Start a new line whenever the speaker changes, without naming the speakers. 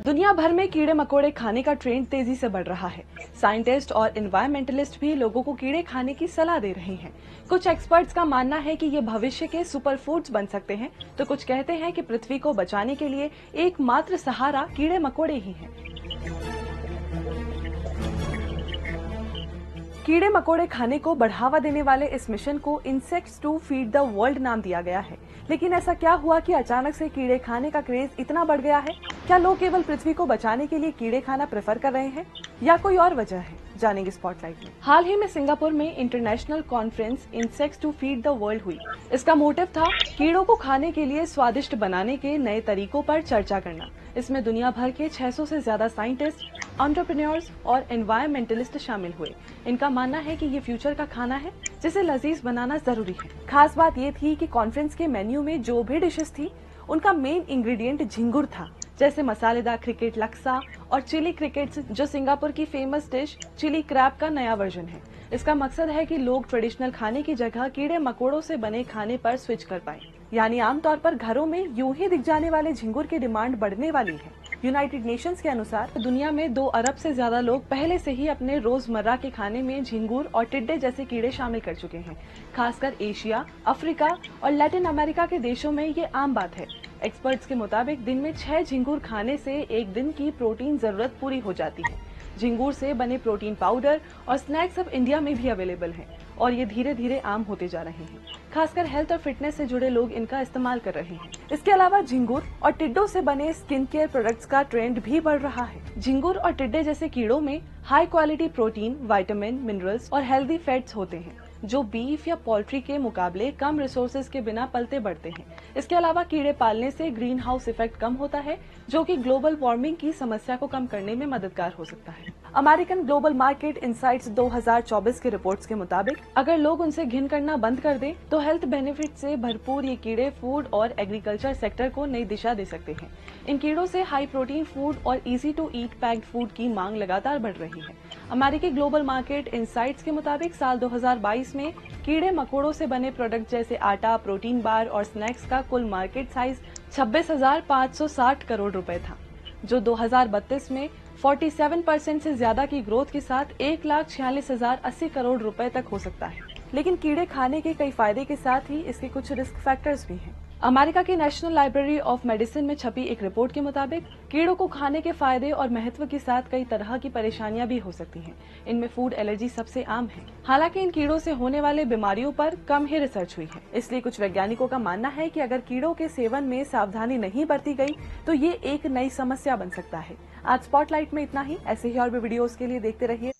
दुनिया भर में कीड़े मकोड़े खाने का ट्रेंड तेजी से बढ़ रहा है। साइंटिस्ट और एनवायरमेंटलिस्ट भी लोगों को कीड़े खाने की सलाह दे रहे हैं। कुछ एक्सपर्ट्स का मानना है कि ये भविष्य के सुपर फूड्स बन सकते हैं, तो कुछ कहते हैं कि पृथ्वी को बचाने के लिए एकमात्र सहारा कीड़े मकोड़े ही हैं। कीड़े मकोड़े खाने को बढ़ावा देने वाले इस मिशन को insects to feed the world नाम दिया गया है। लेकिन ऐसा क्या हुआ कि अचानक से कीड़े खाने का क्रेज इतना बढ़ गया है? क्या लोग केवल पृथ्वी को बचाने के लिए कीड़े खाना प्रेफर कर रहे हैं या कोई और वजह है? जानेंगे स्पॉटलाइट में। हाल ही में सिंगापुर में international conference insects to feed the world हुई। इसका मोटिव था कीड़ों को खाने के लिए स्वादिष्ट बनाने के नए तरीकों पर चर्चा करना। इसमें दुनिया भर के 600 से ज्यादा साइंटिस्ट, एंटरप्रेन्योर्स और एनवायरमेंटलिस्ट शामिल हुए। इनका मानना है कि ये फ्यूचर का खाना है जिसे लजीज बनाना जरूरी है। खास बात ये थी कि कॉन्फ्रेंस के मेन्यू में जो भी डिशेस थी उनका मेन इंग्रेडिएंट झिंगुर था, जैसे मसालेदार क्रिकेट लक्सा और चिली क्रिकेट्स, जो सिंगापुर की फेमस डिश चिली क्रैब का नया वर्जन है। इसका मकसद है कि लोग ट्रेडिशनल खाने की जगह कीड़े मकोड़ों से बने खाने पर स्विच कर पाएं। यानी आमतौर पर घरों में यूं ही दिख जाने वाले झिंगुर की डिमांड बढ़ने वाली है। यूनाइटेड नेशंस के अनुसार दुनिया में 2 अरब से ज्यादा लोग पहले से ही अपने रोजमर्रा के खाने में झिंगुर और टिड्डे जैसे कीड़े शामिल कर चुके हैं। खासकर एशिया, अफ्रीका और लैटिन अमेरिका के देशों में ये आम बात है। एक्सपर्ट्स के मुताबिक दिन में 6 झिंगुर खाने से एक दिन की प्रोटीन जरूरत पूरी हो जाती है। झिंगुर से बने प्रोटीन पाउडर और स्नैक्स अब इंडिया में भी अवेलेबल हैं और ये धीरे धीरे आम होते जा रहे हैं। खासकर हेल्थ और फिटनेस से जुड़े लोग इनका इस्तेमाल कर रहे हैं। इसके अलावा झिंगुर और टिड्डों से बने स्किन केयर प्रोडक्ट्स का ट्रेंड भी बढ़ रहा है। झिंगुर और टिड्डे जैसे कीड़ों में high quality protein, vitamin, minerals और हेल्दी फैट्स होते हैं, जो बीफ या पोल्ट्री के मुकाबले कम रिसोर्सेज के बिना पलते बढ़ते हैं। इसके अलावा कीड़े पालने से ग्रीन हाउस इफेक्ट कम होता है, जो कि ग्लोबल वार्मिंग की समस्या को कम करने में मददगार हो सकता है। अमेरिकन ग्लोबल मार्केट इनसाइट्स 2024 के रिपोर्ट्स के मुताबिक अगर लोग उनसे घिन करना बंद कर दें तो हेल्थ बेनिफिट से भरपूर ये कीड़े फूड और एग्रीकल्चर सेक्टर को नई दिशा दे सकते हैं। इन कीड़ों से हाई प्रोटीन फूड और easy to eat packed food की मांग लगातार बढ़ रही है। अमेरिकी ग्लोबल मार्केट इनसाइट्स के मुताबिक साल 2022 में कीड़े मकोड़ों से बने प्रोडक्ट जैसे आटा, प्रोटीन बार और स्नैक्स का कुल मार्केट साइज 26,560 करोड़ रुपए था, जो 2032 में 47% से ज्यादा की ग्रोथ के साथ 1,46,080 करोड़ रुपए तक हो सकता है। लेकिन कीड़े खाने के कई फायदे के साथ ही इसके कुछ रिस्क फैक्टर्स भी हैं। अमेरिका की नेशनल लाइब्रेरी ऑफ मेडिसिन में छपी एक रिपोर्ट के मुताबिक कीड़ों को खाने के फायदे और महत्व के साथ कई तरह की परेशानियां भी हो सकती हैं। इनमें फूड एलर्जी सबसे आम है। हालांकि इन कीड़ों से होने वाले बीमारियों पर कम ही रिसर्च हुई है। इसलिए कुछ वैज्ञानिकों का मानना है कि अगर कीड़ों के सेवन में सावधानी नहीं बरती गई तो ये एक नई समस्या बन सकता है। आज स्पॉटलाइट में इतना ही। ऐसे ही और भी वीडियोस के लिए देखते रहिए